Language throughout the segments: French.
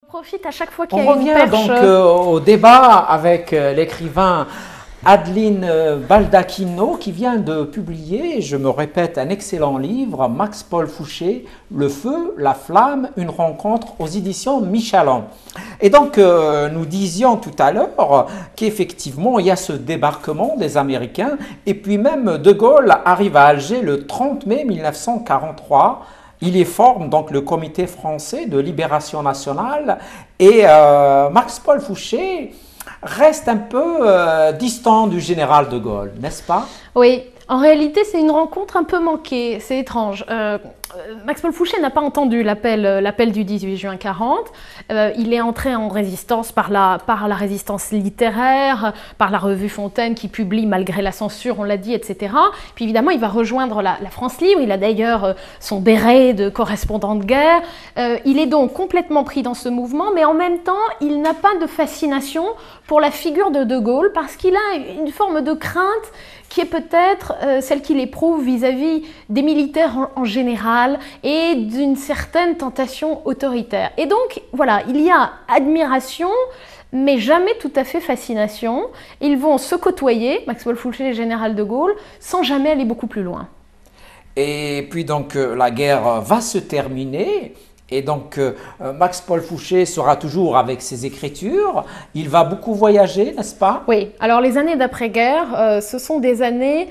Profite à chaque fois qu'il y On a une revient perche. donc au débat avec l'écrivain Adeline Baldacchino qui vient de publier, je me répète, un excellent livre, Max-Paul Fouché, Le feu, la flamme, une rencontre aux éditions Michelin. Et donc nous disions tout à l'heure qu'effectivement il y a ce débarquement des Américains et puis même De Gaulle arrive à Alger le 30 mai 1943. Il y forme donc le Comité français de libération nationale et Max-Paul Fouché reste un peu distant du général de Gaulle, n'est-ce pas? Oui, en réalité, c'est une rencontre un peu manquée, c'est étrange. Max-Paul Fouché n'a pas entendu l'appel du 18 juin 40. Il est entré en résistance par la résistance littéraire, par la revue Fontaine qui publie malgré la censure, on l'a dit, etc. Puis évidemment, il va rejoindre la France Libre. Il a d'ailleurs son béret de correspondant de guerre. Il est donc complètement pris dans ce mouvement, mais en même temps, il n'a pas de fascination pour la figure de Gaulle parce qu'il a une forme de crainte qui est peut-être celle qu'il éprouve vis-à-vis des militaires en général et d'une certaine tentation autoritaire. Et donc, voilà, il y a admiration, mais jamais tout à fait fascination. Ils vont se côtoyer, Max-Paul Fouché et le général de Gaulle, sans jamais aller beaucoup plus loin. Et puis donc la guerre va se terminer. Et donc, Max-Paul Fouché sera toujours avec ses écritures. Il va beaucoup voyager, n'est-ce pas? Oui, alors les années d'après-guerre, ce sont des années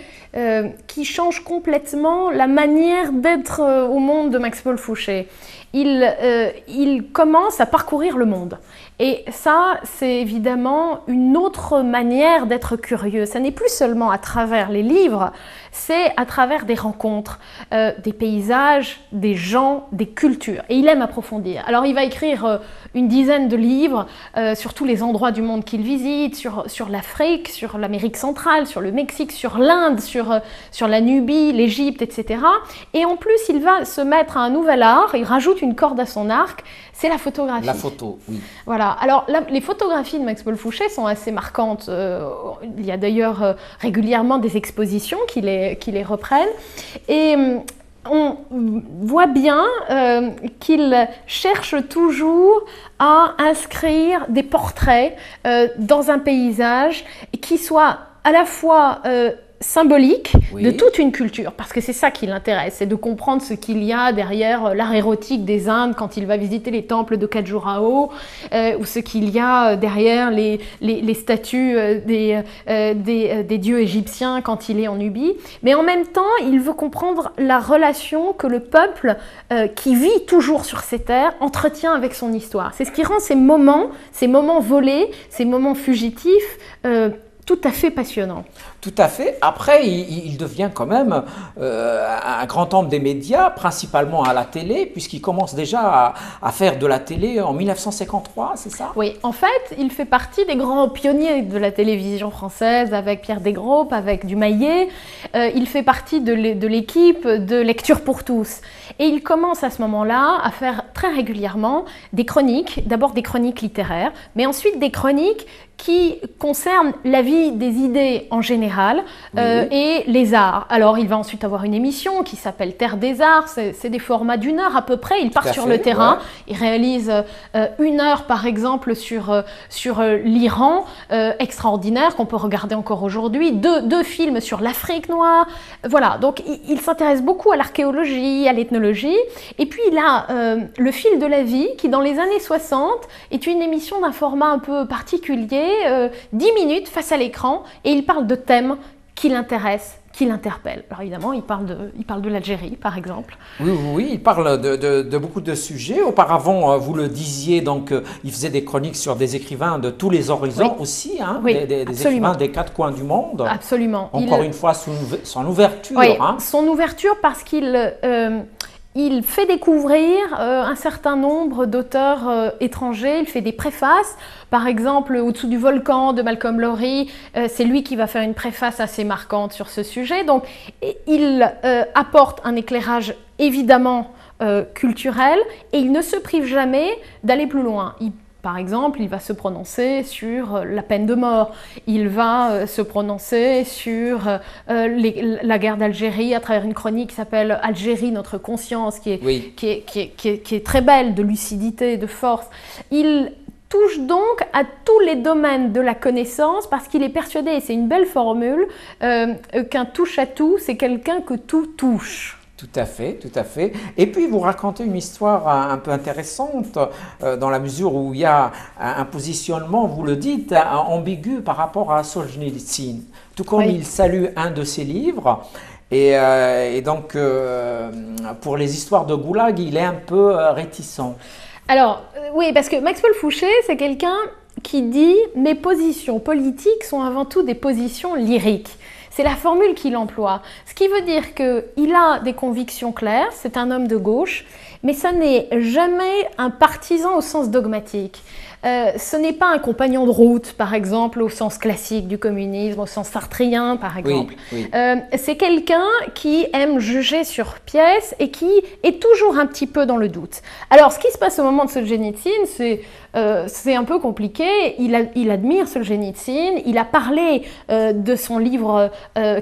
qui changent complètement la manière d'être au monde de Max-Paul Fouché. Il commence à parcourir le monde. Et ça, c'est évidemment une autre manière d'être curieux. Ça n'est plus seulement à travers les livres, c'est à travers des rencontres, des paysages, des gens, des cultures. Et il aime approfondir. Alors il va écrire une dizaine de livres sur tous les endroits du monde qu'il visite, sur l'Afrique, sur l'Amérique centrale, sur le Mexique, sur l'Inde, sur la Nubie, l'Égypte, etc. Et en plus, il va se mettre à un nouvel art, il rajoute une corde à son arc, c'est la photographie. La photo, oui. Voilà. Alors, les photographies de Max-Paul Fouché sont assez marquantes. Il y a d'ailleurs régulièrement des expositions qui les reprennent. Et on voit bien qu'il cherche toujours à inscrire des portraits dans un paysage qui soit à la fois symbolique de toute une culture, parce que c'est ça qui l'intéresse, c'est de comprendre ce qu'il y a derrière l'art érotique des Indes quand il va visiter les temples de Khajuraho, ou ce qu'il y a derrière les statues des dieux égyptiens quand il est en Nubie. Mais en même temps, il veut comprendre la relation que le peuple qui vit toujours sur ces terres entretient avec son histoire. C'est ce qui rend ces moments volés, ces moments fugitifs, tout à fait passionnant. Tout à fait. Après, il devient quand même un grand homme des médias, principalement à la télé, puisqu'il commence déjà à faire de la télé en 1953, c'est ça? Oui, en fait, il fait partie des grands pionniers de la télévision française, avec Pierre Desgroupes, avec Dumayet. Il fait partie de l'équipe de Lecture pour tous. Et il commence à ce moment-là à faire très régulièrement des chroniques, d'abord des chroniques littéraires, mais ensuite des chroniques qui concernent la vie des idées en général et les arts. Alors, il va ensuite avoir une émission qui s'appelle Terre des Arts. C'est des formats d'1 heure à peu près. Il part sur le terrain. Il réalise 1 heure, par exemple, sur l'Iran, extraordinaire, qu'on peut regarder encore aujourd'hui. Deux films sur l'Afrique noire. Voilà, donc il s'intéresse beaucoup à l'archéologie, à l'ethnologie. Et puis, il a Le fil de la vie, qui dans les années 60 est une émission d'un format un peu particulier, 10 minutes face à l'écran, et il parle de thèmes qui l'intéressent, qui l'interpellent. Alors évidemment, il parle de l'Algérie, par exemple. Oui, il parle de beaucoup de sujets. Auparavant, vous le disiez, donc, il faisait des chroniques sur des écrivains de tous les horizons aussi, hein, des écrivains des 4 coins du monde. Absolument. Encore une fois, son ouverture. Oui, hein. Son ouverture parce il fait découvrir un certain nombre d'auteurs étrangers, il fait des préfaces. Par exemple, Au-dessous du volcan de Malcolm Lowry, c'est lui qui va faire une préface assez marquante sur ce sujet. Donc, il apporte un éclairage évidemment culturel et il ne se prive jamais d'aller plus loin. Il Par exemple, il va se prononcer sur la peine de mort, il va se prononcer sur la guerre d'Algérie à travers une chronique qui s'appelle « Algérie, notre conscience », qui est très belle, de lucidité, de force. Il touche donc à tous les domaines de la connaissance parce qu'il est persuadé, et c'est une belle formule, qu'un touche-à-tout, c'est quelqu'un que tout touche. Tout à fait, tout à fait. Et puis vous racontez une histoire un peu intéressante dans la mesure où il y a un positionnement, vous le dites, ambigu par rapport à Solzhenitsyn. Tout comme il salue un de ses livres. Et donc, pour les histoires de Goulag, il est un peu réticent. Alors, oui, parce que Maxwell Fouché, c'est quelqu'un qui dit « Mes positions politiques sont avant tout des positions lyriques ». C'est la formule qu'il emploie. Ce qui veut dire qu'il a des convictions claires, c'est un homme de gauche, mais ça n'est jamais un partisan au sens dogmatique. Ce n'est pas un compagnon de route, par exemple, au sens classique du communisme, au sens sartrien, par exemple. C'est quelqu'un qui aime juger sur pièce et qui est toujours un petit peu dans le doute. Alors, ce qui se passe au moment de Solzhenitsyn, c'est un peu compliqué. Il admire Solzhenitsyn. Il a parlé de son livre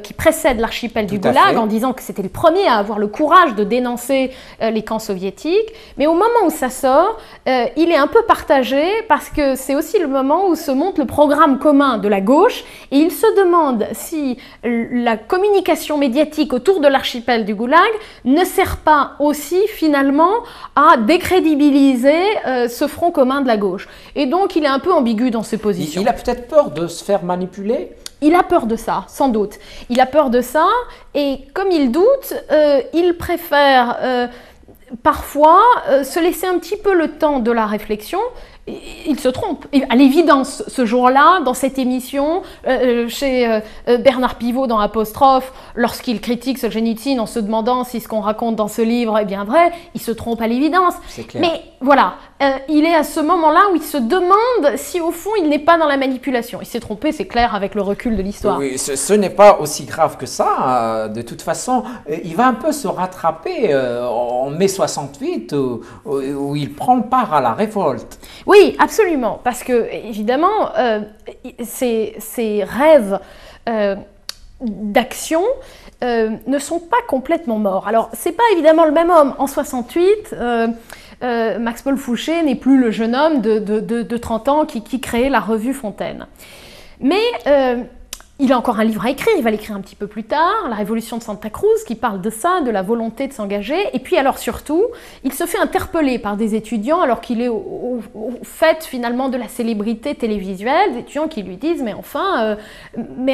qui précède l'archipel du Goulag en disant que c'était le premier à avoir le courage de dénoncer les camps soviétiques. Mais au moment où ça sort, il est un peu partagé parce que c'est aussi le moment où se monte le programme commun de la gauche et il se demande si la communication médiatique autour de l'archipel du Goulag ne sert pas aussi finalement à décrédibiliser ce front commun de la gauche. Et donc il est un peu ambigu dans ses positions. Il a peut-être peur de se faire manipuler ? Il a peur de ça, sans doute. Il a peur de ça et comme il doute, il préfère parfois se laisser un petit peu le temps de la réflexion. Il se trompe. À l'évidence, ce jour-là, dans cette émission, chez Bernard Pivot dans Apostrophe, lorsqu'il critique Solzhenitsyn en se demandant si ce qu'on raconte dans ce livre est bien vrai, il se trompe à l'évidence. Mais voilà, il est à ce moment-là où il se demande si au fond il n'est pas dans la manipulation. Il s'est trompé, c'est clair, avec le recul de l'histoire. Oui, ce n'est pas aussi grave que ça. De toute façon, il va un peu se rattraper en mai 68 où il prend part à la révolte. Oui, absolument, parce que évidemment, ces rêves d'action ne sont pas complètement morts. Alors, c'est pas évidemment le même homme. En 68, Max-Paul Fouché n'est plus le jeune homme de 30 ans qui créait la revue Fontaine. Mais il a encore un livre à écrire, il va l'écrire un petit peu plus tard, La Révolution de Santa Cruz, qui parle de ça, de la volonté de s'engager. Et puis alors surtout, il se fait interpeller par des étudiants alors qu'il est au fait finalement de la célébrité télévisuelle, des étudiants qui lui disent « mais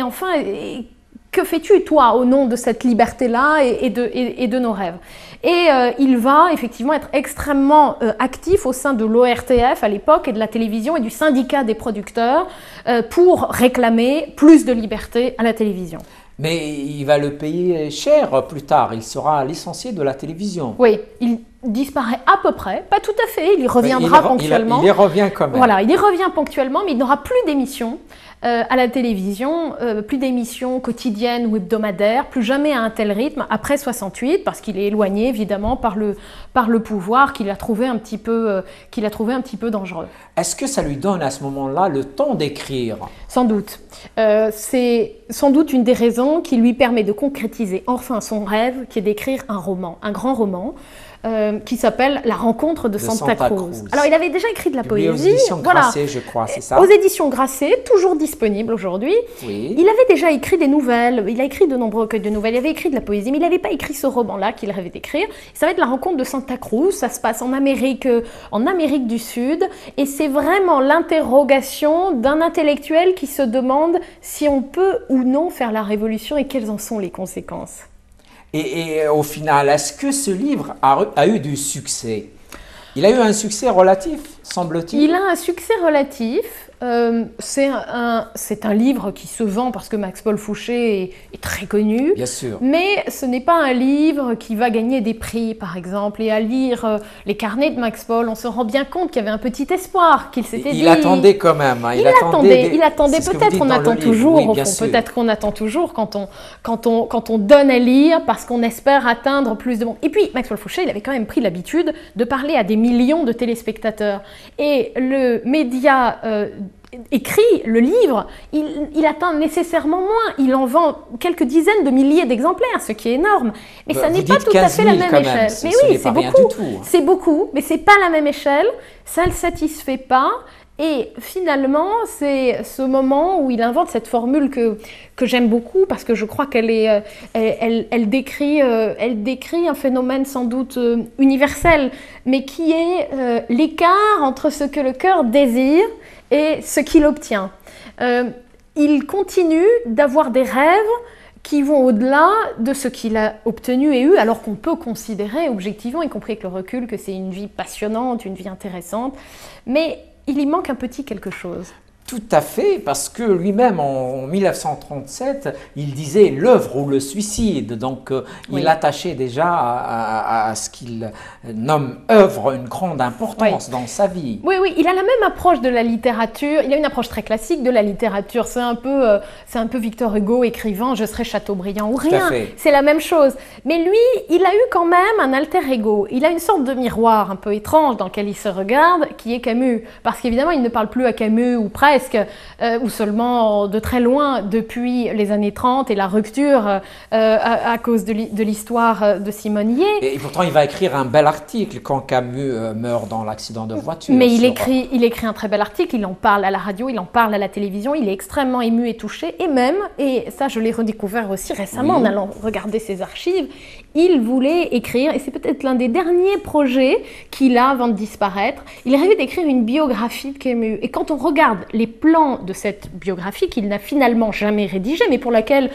enfin, que fais-tu toi au nom de cette liberté-là et de nos rêves ?» Et il va effectivement être extrêmement actif au sein de l'ORTF à l'époque et de la télévision et du syndicat des producteurs pour réclamer plus de liberté à la télévision. Mais il va le payer cher plus tard, il sera licencié de la télévision. Oui, il disparaît à peu près, pas tout à fait, il y reviendra ponctuellement. Il y revient quand même. Voilà, il y revient ponctuellement, mais il n'aura plus d'émissions à la télévision, plus d'émissions quotidiennes ou hebdomadaires, plus jamais à un tel rythme, après 68, parce qu'il est éloigné évidemment par le pouvoir qu'il a trouvé un petit peu dangereux. Est-ce que ça lui donne à ce moment-là le temps d'écrire ? Sans doute. C'est sans doute une des raisons qui lui permet de concrétiser enfin son rêve, qui est d'écrire un roman, un grand roman, qui s'appelle La rencontre de Santa Cruz. Alors, il avait déjà écrit de la poésie. Aux éditions Grasset, je crois, c'est ça ? Aux éditions Grasset, toujours disponible aujourd'hui. Oui. Il avait déjà écrit des nouvelles, il a écrit de nombreux recueils de nouvelles, il avait écrit de la poésie, mais il n'avait pas écrit ce roman-là qu'il rêvait d'écrire. Ça va être La rencontre de Santa Cruz, ça se passe en Amérique du Sud, et c'est vraiment l'interrogation d'un intellectuel qui se demande si on peut ou non faire la révolution et quelles en sont les conséquences. Et au final, est-ce que ce livre a eu du succès ? Il a eu un succès relatif, semble-t-il ? Il a un succès relatif. C'est un livre qui se vend parce que Max-Paul Fouché est très connu. Bien sûr. Mais ce n'est pas un livre qui va gagner des prix, par exemple. Et à lire les carnets de Max-Paul, on se rend bien compte qu'il y avait un petit espoir, qu'il s'était dit... Il attendait quand même. Hein. Il attendait. Peut-être qu'on attend toujours, oui, peut-être qu'on attend toujours quand on donne à lire parce qu'on espère atteindre plus de monde. Et puis, Max-Paul Fouché, il avait quand même pris l'habitude de parler à des millions de téléspectateurs. et le média écrit, le livre, il atteint nécessairement moins. Il en vend quelques dizaines de milliers d'exemplaires, ce qui est énorme. Mais ça n'est pas tout à fait la même échelle. Mais oui, c'est beaucoup. C'est beaucoup, mais c'est pas la même échelle. Ça le satisfait pas. Et finalement, c'est ce moment où il invente cette formule que j'aime beaucoup parce que je crois elle décrit un phénomène sans doute universel, mais qui est l'écart entre ce que le cœur désire et ce qu'il obtient. Il continue d'avoir des rêves qui vont au-delà de ce qu'il a obtenu et eu, alors qu'on peut considérer objectivement, y compris avec le recul, que c'est une vie passionnante, une vie intéressante, mais il y manque un petit quelque chose. Tout à fait, parce que lui-même, en 1937, il disait l'œuvre ou le suicide. Donc, il attachait déjà à ce qu'il nomme œuvre une grande importance dans sa vie. Oui, oui, il a la même approche de la littérature. Il a une approche très classique de la littérature. C'est un peu Victor Hugo écrivant « Je serai Chateaubriand » ou rien. C'est la même chose. Mais lui, il a eu quand même un alter ego. Il a une sorte de miroir un peu étrange dans lequel il se regarde, qui est Camus. Parce qu'évidemment, il ne parle plus à Camus ou presque, ou seulement de très loin depuis les années 30 et la rupture à cause de l'histoire de Simonier. Et pourtant, il va écrire un bel article quand Camus meurt dans l'accident de voiture. Mais il écrit un très bel article, il en parle à la radio, il en parle à la télévision, il est extrêmement ému et touché, et même, et ça je l'ai redécouvert aussi récemment en allant regarder ses archives, il voulait écrire, et c'est peut-être l'un des derniers projets qu'il a avant de disparaître, il rêvait d'écrire une biographie de Camus. Et quand on regarde les plans de cette biographie qu'il n'a finalement jamais rédigée, mais pour laquelle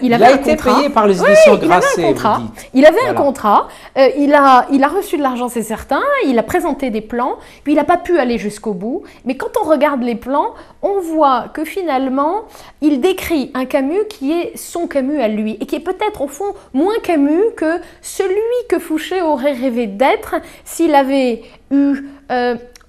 il avait un contrat. Il a été payé par les éditions Grasset, vous dites. Il avait un contrat, il a reçu de l'argent, c'est certain, il a présenté des plans, puis il n'a pas pu aller jusqu'au bout. Mais quand on regarde les plans, on voit que finalement, il décrit un Camus qui est son Camus à lui, et qui est peut-être au fond moins Camus que celui que Fouché aurait rêvé d'être s'il avait eu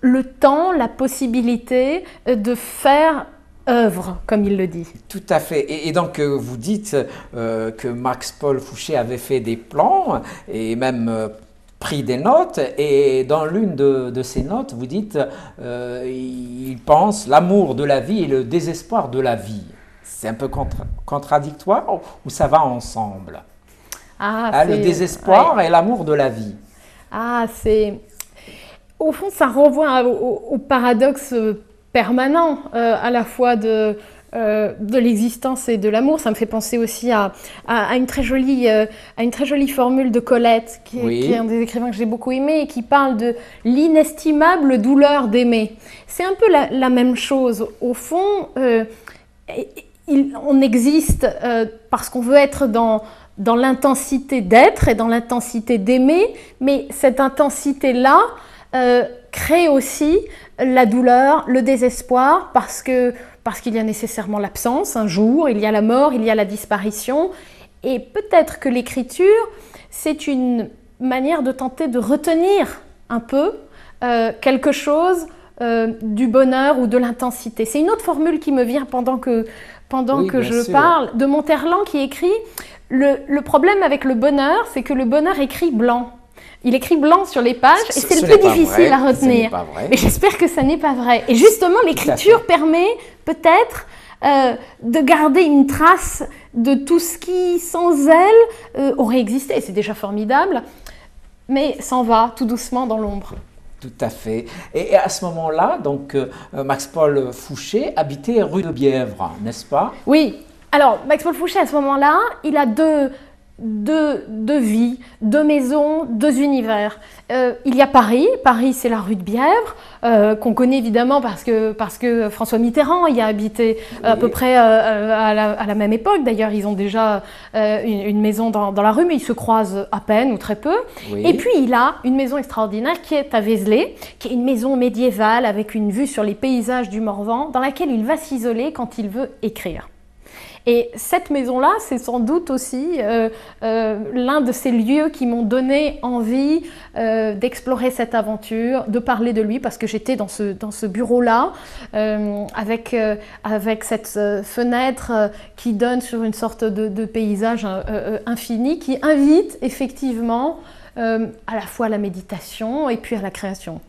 le temps, la possibilité de faire œuvre, comme il le dit. Tout à fait. Et donc, vous dites que Max-Paul Fouché avait fait des plans et même pris des notes. Et dans l'une de ces notes, vous dites il pense l'amour de la vie et le désespoir de la vie. C'est un peu contradictoire ou ça va ensemble? Le désespoir et l'amour de la vie. Au fond, ça renvoie au paradoxe permanent à la fois de l'existence et de l'amour. Ça me fait penser aussi à une très jolie formule de Colette, qui est un des écrivains que j'ai beaucoup aimé, et qui parle de l'inestimable douleur d'aimer. C'est un peu la même chose. Au fond, on existe parce qu'on veut être dans l'intensité d'être et dans l'intensité d'aimer, mais cette intensité-là crée aussi la douleur, le désespoir, parce qu'il y a nécessairement l'absence, un jour, il y a la mort, il y a la disparition, et peut-être que l'écriture, c'est une manière de tenter de retenir un peu quelque chose du bonheur ou de l'intensité. C'est une autre formule qui me vient pendant que je parle, de Monterland, qui écrit le problème avec le bonheur, c'est que le bonheur écrit blanc. Il écrit blanc sur les pages et c'est le plus difficile à retenir. Mais j'espère que ça n'est pas vrai. Et justement, l'écriture permet peut-être de garder une trace de tout ce qui, sans elle, aurait existé. C'est déjà formidable, mais s'en va tout doucement dans l'ombre. Tout à fait. Et à ce moment-là, donc, Max-Paul Fouché habitait rue de Bièvre, n'est-ce pas? Oui. Alors, Max-Paul Fouché, à ce moment-là, il a deux vies, deux maisons, deux univers. Il y a Paris. Paris, c'est la rue de Bièvre, qu'on connaît évidemment parce que François Mitterrand y a habité à peu près à la même époque. D'ailleurs, ils ont déjà une maison dans la rue, mais ils se croisent à peine ou très peu. Et puis, il a une maison extraordinaire qui est à Vézelay, qui est une maison médiévale avec une vue sur les paysages du Morvan, dans laquelle il va s'isoler quand il veut écrire. Et cette maison-là, c'est sans doute aussi l'un de ces lieux qui m'ont donné envie d'explorer cette aventure, de parler de lui, parce que j'étais dans ce bureau-là, avec cette fenêtre qui donne sur une sorte de paysage infini, qui invite effectivement à la fois à la méditation et puis à la création.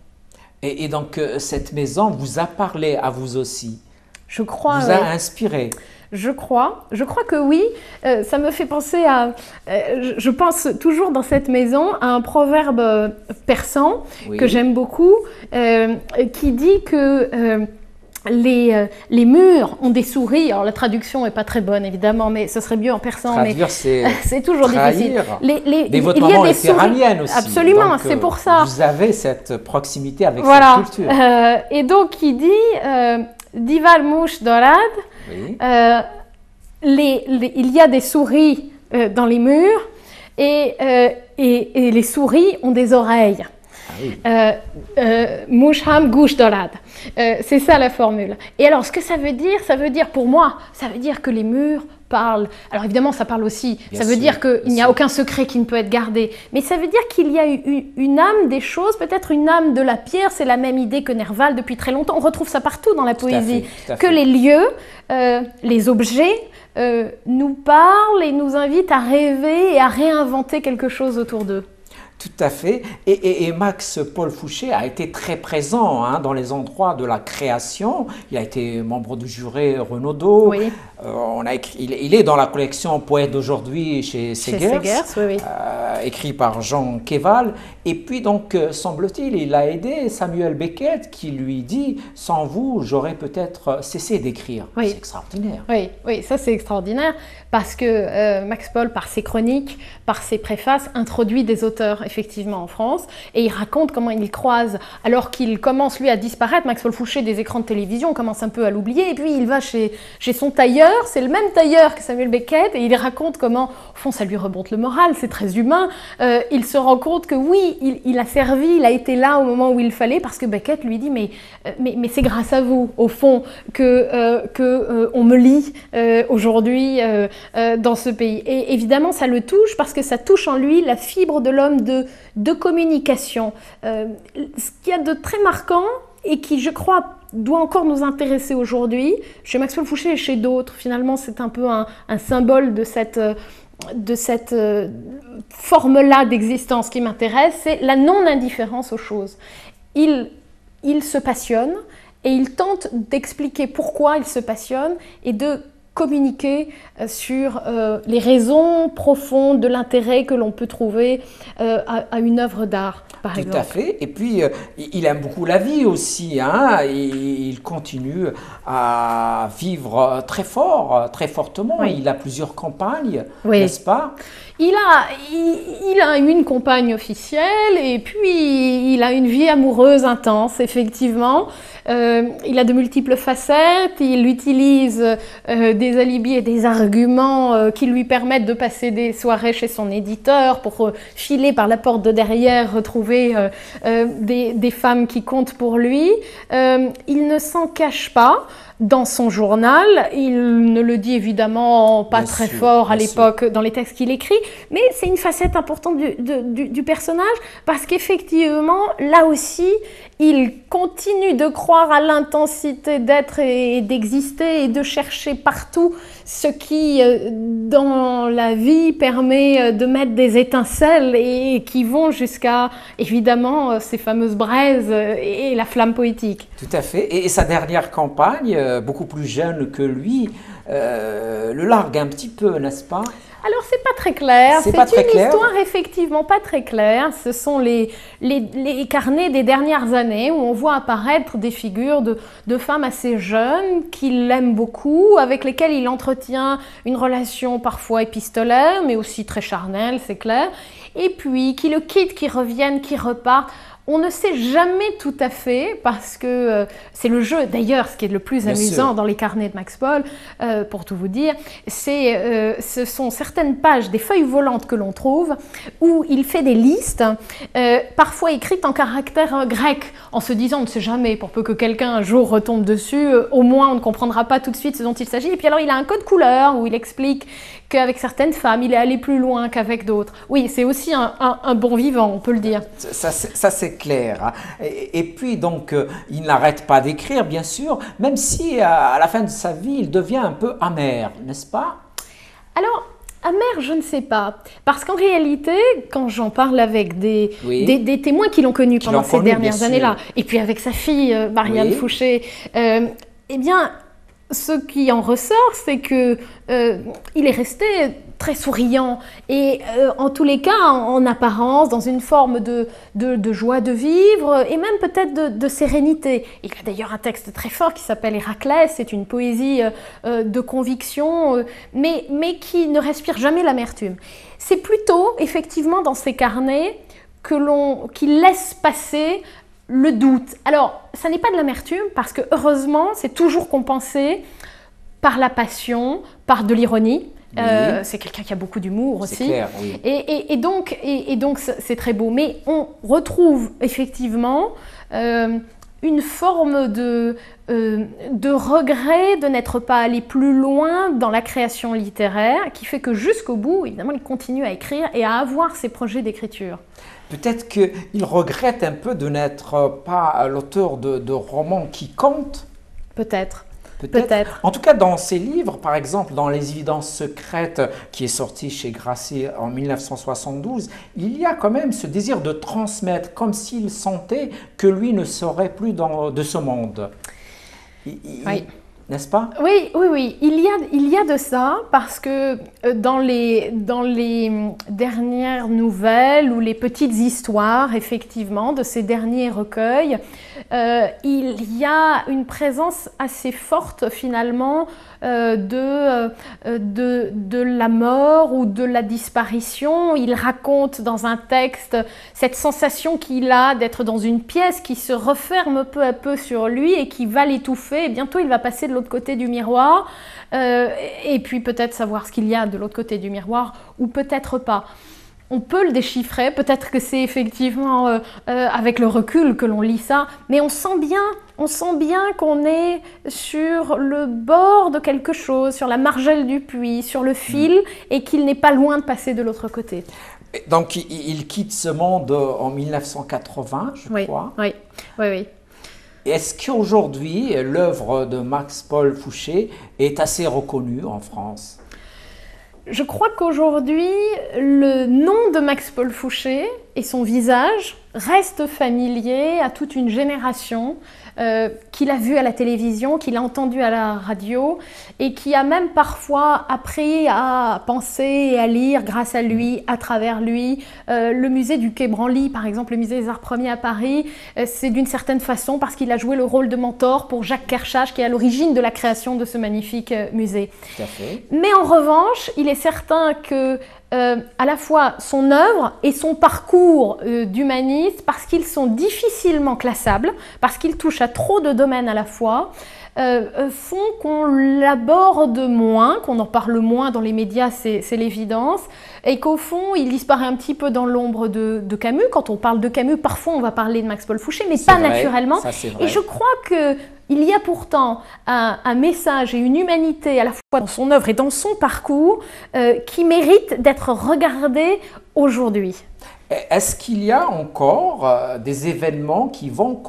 Et donc, cette maison vous a parlé à vous aussi, Je crois. vous a inspiré. Je crois que oui. Ça me fait penser à. Je pense toujours dans cette maison à un proverbe persan Oui. que j'aime beaucoup, qui dit que les murs ont des souris. Alors la traduction n'est pas très bonne évidemment, mais ce serait mieux en persan. Traduire, c'est C'est toujours difficile. trahir. Mais Mais votre il y a maman des était souris. iranienne aussi. Absolument, donc, c'est pour ça. Vous avez cette proximité avec Voilà. cette culture. Et donc il dit Dival mouche dorade. Oui. Il y a des souris dans les murs et les souris ont des oreilles. Ah oui. Mouchham gouche dorade. C'est ça la formule. Et alors, ce que ça veut dire pour moi, ça veut dire que les murs parlent. Alors évidemment, ça parle aussi. Bien ça veut sûr, dire qu'il bien n'y a sûr. aucun secret qui ne peut être gardé. Mais ça veut dire qu'il y a une âme des choses, peut-être une âme de la pierre. C'est la même idée que Nerval depuis très longtemps. On retrouve ça partout dans la poésie. Tout à Que fait. les lieux, les objets nous parlent et nous invitent à rêver et à réinventer quelque chose autour d'eux. Tout à fait. Et Max Paul Fouché a été très présent dans les endroits de la création. Il a été membre du jury Renaudot. Oui. Il est dans la collection Poètes d'aujourd'hui chez Segers, oui. écrit par Jean Kéval. Et puis donc, semble-t-il, il a aidé Samuel Beckett qui lui dit « Sans vous, j'aurais peut-être cessé d'écrire Oui. C'est extraordinaire. Oui, ça c'est extraordinaire parce que Max Paul, par ses chroniques, par ses préfaces, introduit des auteurs effectivement en France et il raconte comment il croise, alors qu'il commence lui à disparaître, Max Paul Fouché des écrans de télévision, on commence un peu à l'oublier et puis il va chez son tailleur, c'est le même tailleur que Samuel Beckett et il raconte comment, au fond ça lui remonte le moral, c'est très humain, il se rend compte que oui, il a servi, il a été là au moment où il fallait parce que Beckett lui dit mais c'est grâce à vous au fond que on me lit aujourd'hui dans ce pays. Et évidemment, ça le touche parce que ça touche en lui la fibre de l'homme de communication. Ce qu'il y a de très marquant et qui, je crois, doit encore nous intéresser aujourd'hui, chez Max Paul Fouché et chez d'autres, finalement, c'est un peu un symbole de cette forme-là d'existence qui m'intéresse, c'est la non-indifférence aux choses. Il se passionne et il tente d'expliquer pourquoi il se passionne et de communiquer sur les raisons profondes de l'intérêt que l'on peut trouver à une œuvre d'art, par exemple. Tout à fait. Et puis, il aime beaucoup la vie aussi. Il continue à vivre très fort, très fortement. Oui. Il a plusieurs campagnes, Oui. n'est-ce pas? Il a une compagne officielle et puis il a une vie amoureuse intense, effectivement. Il a de multiples facettes, il utilise des alibis et des arguments qui lui permettent de passer des soirées chez son éditeur pour filer par la porte de derrière, retrouver des femmes qui comptent pour lui. Il ne s'en cache pas. Dans son journal, il ne le dit évidemment pas Bien très sûr, fort à bien l'époque dans les textes qu'il écrit, mais c'est une facette importante du personnage parce qu'effectivement, là aussi, il continue de croire à l'intensité d'être et d'exister et de chercher partout ce qui, dans la vie, permet de mettre des étincelles et qui vont jusqu'à, évidemment, ces fameuses braises et la flamme poétique. Tout à fait. Et sa dernière campagne, beaucoup plus jeune que lui, le largue un petit peu, n'est-ce pas? Alors, c'est pas très clair. C'est pas très une clair. histoire effectivement pas très claire. Ce sont les carnets des dernières années où on voit apparaître des figures de femmes assez jeunes qu'il aime beaucoup, avec lesquelles il entretient une relation parfois épistolaire, mais aussi très charnelle, c'est clair. Et puis, qui le quittent, qui reviennent, qui repartent. On ne sait jamais tout à fait parce que c'est le jeu. D'ailleurs, ce qui est le plus Bien amusant sûr. dans les carnets de Max Paul, pour tout vous dire, ce sont certaines pages des feuilles volantes que l'on trouve où il fait des listes, parfois écrites en caractère grec, en se disant on ne sait jamais, pour peu que quelqu'un un jour retombe dessus, au moins on ne comprendra pas tout de suite ce dont il s'agit. Et puis alors il a un code couleur où il explique qu'avec certaines femmes, il est allé plus loin qu'avec d'autres. Oui, c'est aussi un bon vivant, on peut le dire. Ça c'est clair. Et puis, donc, il n'arrête pas d'écrire, bien sûr, même si à la fin de sa vie, il devient un peu amer, n'est-ce pas? Alors, Amer, je ne sais pas. Parce qu'en réalité, quand j'en parle avec des témoins qui l'ont connu pendant ces dernières années-là, et puis avec sa fille, Marianne Fouché, eh bien, ce qui en ressort, c'est que il est resté très souriant et en tous les cas, en apparence, dans une forme de joie de vivre et même peut-être de sérénité. Il a d'ailleurs un texte très fort qui s'appelle Héraclès, c'est une poésie de conviction, mais qui ne respire jamais l'amertume. C'est plutôt, effectivement, dans ses carnets qu'il laisse passer le doute. Alors, ça n'est pas de l'amertume parce que heureusement, c'est toujours compensé par la passion, par de l'ironie. Oui. C'est quelqu'un qui a beaucoup d'humour aussi. C'est clair, oui. Et donc, c'est très beau. Mais on retrouve effectivement une forme de regret de n'être pas allé plus loin dans la création littéraire qui fait que jusqu'au bout, évidemment, il continue à écrire et à avoir ses projets d'écriture. Peut-être qu'il regrette un peu de n'être pas l'auteur de romans qui comptent. Peut-être. En tout cas, dans ses livres, par exemple, dans Les évidences secrètes, qui est sorti chez Grasset en 1972, il y a quand même ce désir de transmettre, comme s'il sentait que lui ne serait plus de ce monde. Oui. N'est-ce pas? Oui, il y a de ça, parce que dans les dernières nouvelles ou les petites histoires, effectivement, de ces derniers recueils, il y a une présence assez forte, finalement, de la mort ou de la disparition. Il raconte dans un texte cette sensation qu'il a d'être dans une pièce qui se referme peu à peu sur lui et qui va l'étouffer. Et bientôt, il va passer de l'autre côté du miroir et puis peut-être savoir ce qu'il y a de l'autre côté du miroir ou peut-être pas. On peut le déchiffrer, peut-être que c'est effectivement avec le recul que l'on lit ça, mais on sent bien qu'on est sur le bord de quelque chose, sur la margelle du puits, sur le fil, et qu'il n'est pas loin de passer de l'autre côté. Donc il quitte ce monde en 1980, je crois. Oui. Est-ce qu'aujourd'hui, l'œuvre de Max-Paul Fouché est assez reconnue en France ? Je crois qu'aujourd'hui, le nom de Max-Paul Fouché et son visage restent familiers à toute une génération qu'il a vu à la télévision, qu'il a entendu à la radio et qui a même parfois appris à penser et à lire grâce à lui, à travers lui. Le musée du Quai Branly, par exemple, le musée des Arts Premiers à Paris, c'est d'une certaine façon parce qu'il a joué le rôle de mentor pour Jacques Kershage qui est à l'origine de la création de ce magnifique musée. Tout à fait. Mais en revanche, il est certain que à la fois son œuvre et son parcours d'humaniste, parce qu'ils sont difficilement classables, parce qu'ils touchent à trop de domaines à la fois, font qu'on l'aborde moins, qu'on en parle moins dans les médias, c'est l'évidence, et qu'au fond, il disparaît un petit peu dans l'ombre de Camus. Quand on parle de Camus, parfois on va parler de Max-Paul Fouché, mais pas naturellement. Ça, c'est vrai. Et je crois qu'il y a pourtant un message et une humanité à la fois dans son œuvre et dans son parcours qui mérite d'être regardé aujourd'hui. Est-ce qu'il y a encore des événements qui vont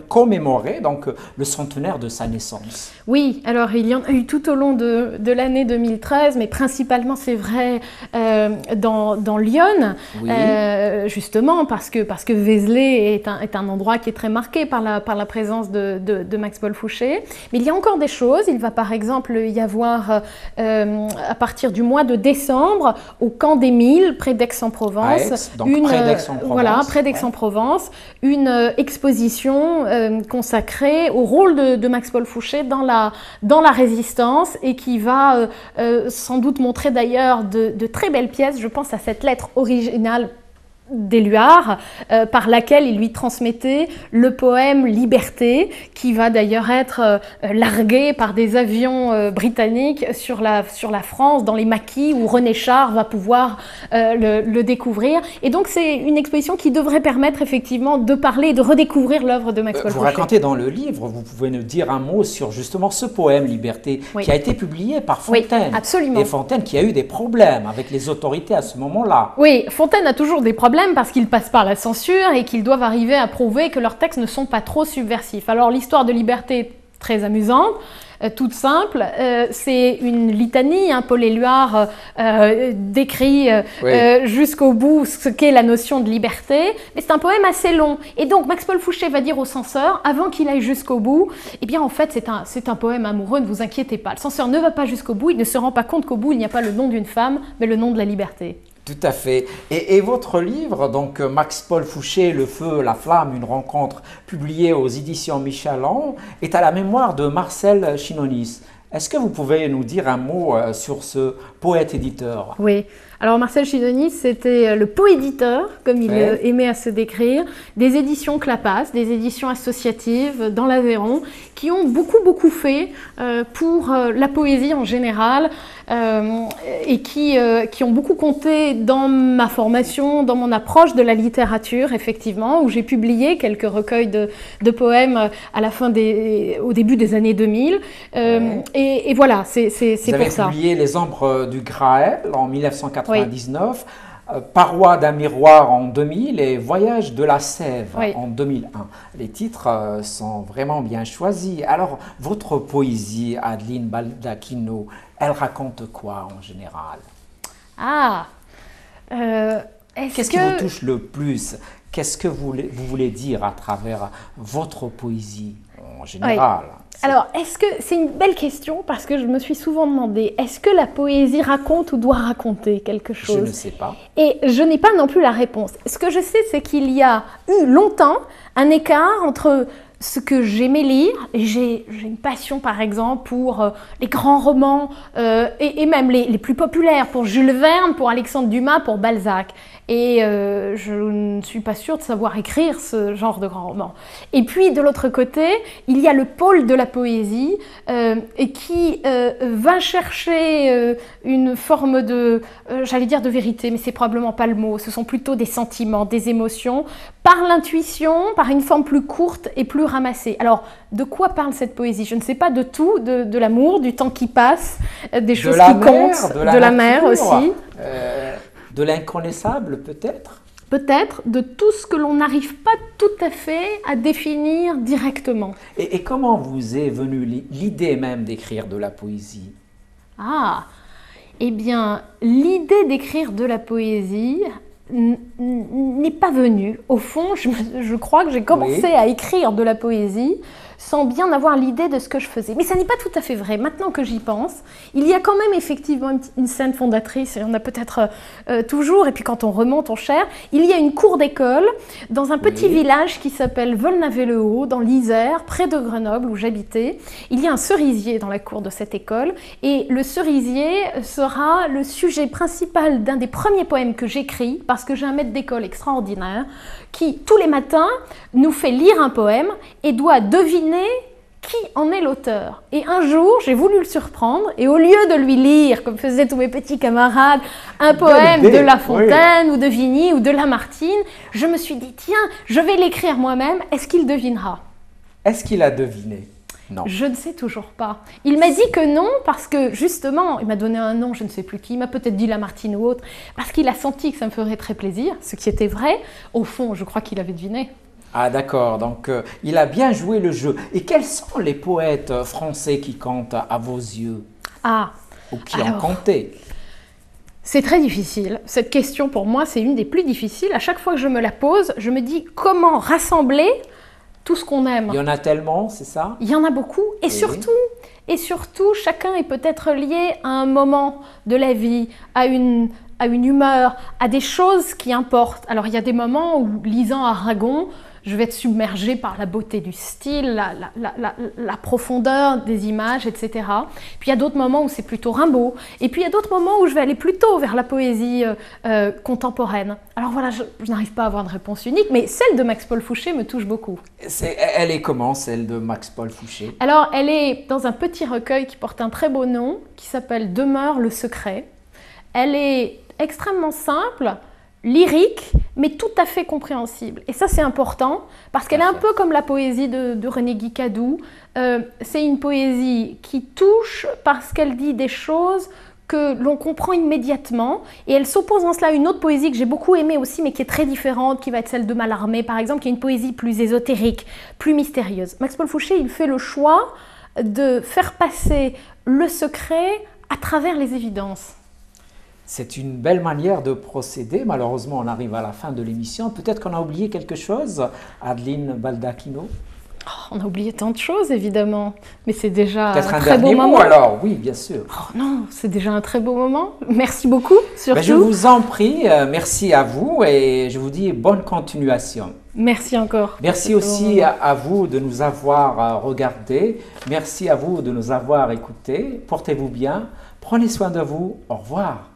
commémorer donc, le centenaire de sa naissance? Oui, alors il y en a eu tout au long de l'année 2013, mais principalement c'est vrai dans Lyon, oui. Justement parce que Vézelay est un endroit qui est très marqué par la présence de Max-Paul Fouché. Mais il y a encore des choses, il va par exemple y avoir à partir du mois de décembre au Camp des Milles, près d'Aix-en-Provence, près d'Aix-en-Provence, une exposition consacrée au rôle de Max-Paul Fouché dans la résistance et qui va sans doute montrer d'ailleurs de très belles pièces. Je pense à cette lettre originale d'Éluard, par laquelle il lui transmettait le poème Liberté, qui va d'ailleurs être largué par des avions britanniques sur la France, dans les maquis, où René Char va pouvoir le découvrir. Et donc c'est une exposition qui devrait permettre effectivement de parler et de redécouvrir l'œuvre de Max-Paul Fouché. Vous racontez dans le livre, vous pouvez nous dire un mot sur justement ce poème Liberté, oui. qui a été publié par Fontaine. Oui, absolument. Et Fontaine qui a eu des problèmes avec les autorités à ce moment-là. Oui, Fontaine a toujours des problèmes parce qu'ils passent par la censure et qu'ils doivent arriver à prouver que leurs textes ne sont pas trop subversifs. Alors l'histoire de Liberté est très amusante. toute simple. C'est une litanie, hein, Paul Éluard décrit jusqu'au bout ce qu'est la notion de liberté, mais c'est un poème assez long. Et donc Max-Paul Fouché va dire au censeur, avant qu'il aille jusqu'au bout, eh bien en fait c'est un poème amoureux, ne vous inquiétez pas. Le censeur ne va pas jusqu'au bout, il ne se rend pas compte qu'au bout il n'y a pas le nom d'une femme, mais le nom de la liberté. Tout à fait. Et votre livre, donc Max-Paul Fouché, Le feu, la flamme, une rencontre, publié aux éditions Michelin, est à la mémoire de Marcel Chinonis. Est-ce que vous pouvez nous dire un mot sur ce poète-éditeur? Oui. Alors Marcel Chinonis, c'était le poéditeur, comme il aimait à se décrire, des éditions Clapas, des éditions associatives dans l'Aveyron, qui ont beaucoup fait pour la poésie en général et qui ont beaucoup compté dans ma formation, dans mon approche de la littérature, effectivement, où j'ai publié quelques recueils de poèmes à la fin au début des années 2000. Et voilà, c'est pour ça. Vous avez publié Les Ombres du Graël en 1999, Parois d'un miroir en 2000 et Voyage de la Sève en 2001. Les titres sont vraiment bien choisis. Alors, votre poésie, Adeline Baldacchino, elle raconte quoi en général? Qu'est-ce qui vous touche le plus? Qu'est-ce que vous voulez dire à travers votre poésie en général? Alors, c'est une belle question parce que je me suis souvent demandé, est-ce que la poésie raconte ou doit raconter quelque chose? Je ne sais pas. Et je n'ai pas non plus la réponse. Ce que je sais, c'est qu'il y a eu longtemps un écart entre ce que j'aimais lire, et j'ai une passion par exemple pour les grands romans et même les plus populaires, pour Jules Verne, pour Alexandre Dumas, pour Balzac. Et je ne suis pas sûre de savoir écrire ce genre de grands romans. Et puis de l'autre côté, il y a le pôle de la poésie et qui va chercher une forme de, j'allais dire de vérité, mais c'est probablement pas le mot, ce sont plutôt des sentiments, des émotions, par l'intuition, par une forme plus courte et plus ramassée. Alors, de quoi parle cette poésie? Je ne sais pas de tout, de l'amour, du temps qui passe, des choses qui comptent, de la mer aussi. De l'inconnaissable peut-être? Peut-être, de tout ce que l'on n'arrive pas tout à fait à définir directement. Et comment vous est venue l'idée même d'écrire de la poésie? Eh bien, l'idée d'écrire de la poésie n'est pas venue. Au fond, je crois que j'ai commencé à écrire de la poésie sans bien avoir l'idée de ce que je faisais. Mais ça n'est pas tout à fait vrai. Maintenant que j'y pense, il y a quand même effectivement une scène fondatrice, et on a peut-être toujours, et puis quand on remonte, on cherche. Il y a une cour d'école dans un petit village qui s'appelle Volnavé-le-Haut, dans l'Isère, près de Grenoble, où j'habitais. Il y a un cerisier dans la cour de cette école, et le cerisier sera le sujet principal d'un des premiers poèmes que j'écris, parce que j'ai un maître d'école extraordinaire, qui, tous les matins, nous fait lire un poème et doit deviner qui en est l'auteur. Et un jour, j'ai voulu le surprendre et au lieu de lui lire, comme faisaient tous mes petits camarades, un poème de La Fontaine ou de Vigny ou de Lamartine, je me suis dit, tiens, je vais l'écrire moi-même, est-ce qu'il devinera? Est-ce qu'il a deviné? Non. Je ne sais toujours pas. Il m'a dit que non parce que justement, il m'a donné un nom, je ne sais plus qui, il m'a peut-être dit Lamartine ou autre, parce qu'il a senti que ça me ferait très plaisir, ce qui était vrai. Au fond, je crois qu'il avait deviné. Ah d'accord, donc il a bien joué le jeu. Et quels sont les poètes français qui comptent à vos yeux? Ou qui ont compté? C'est très difficile. Cette question, pour moi, c'est une des plus difficiles. À chaque fois que je me la pose, je me dis comment rassembler tout ce qu'on aime. Il y en a tellement, c'est ça? Il y en a beaucoup. Et surtout, chacun est peut-être lié à un moment de la vie, à une humeur, à des choses qui importent. Alors, il y a des moments où, lisant Aragon, je vais être submergée par la beauté du style, la profondeur des images, etc. Puis il y a d'autres moments où c'est plutôt Rimbaud. Et puis il y a d'autres moments où je vais aller plutôt vers la poésie contemporaine. Alors voilà, je n'arrive pas à avoir de réponse unique, mais celle de Max-Paul Fouché me touche beaucoup. Elle est comment, celle de Max-Paul Fouché? Alors, elle est dans un petit recueil qui porte un très beau nom, qui s'appelle Demeure le secret. Elle est extrêmement simple, lyrique, mais tout à fait compréhensible. Et ça, c'est important, parce qu'elle est un peu comme la poésie de René Guicadou. C'est une poésie qui touche parce qu'elle dit des choses que l'on comprend immédiatement. Et elle s'oppose en cela à une autre poésie que j'ai beaucoup aimée aussi, mais qui est très différente, qui va être celle de Mallarmé, par exemple, qui est une poésie plus ésotérique, plus mystérieuse. Max-Paul Fouché, il fait le choix de faire passer le secret à travers les évidences. C'est une belle manière de procéder. Malheureusement, on arrive à la fin de l'émission. Peut-être qu'on a oublié quelque chose, Adeline Baldacchino. Oh, on a oublié tant de choses, évidemment, mais c'est déjà Peut-être un un très beau dernier mot moment. alors, oui, bien sûr. Oh non, c'est déjà un très beau moment. Merci beaucoup, surtout. Ben, je vous en prie, merci à vous et je vous dis bonne continuation. Merci encore. Merci aussi à vous de nous avoir regardés. Merci à vous de nous avoir écoutés. Portez-vous bien. Prenez soin de vous. Au revoir.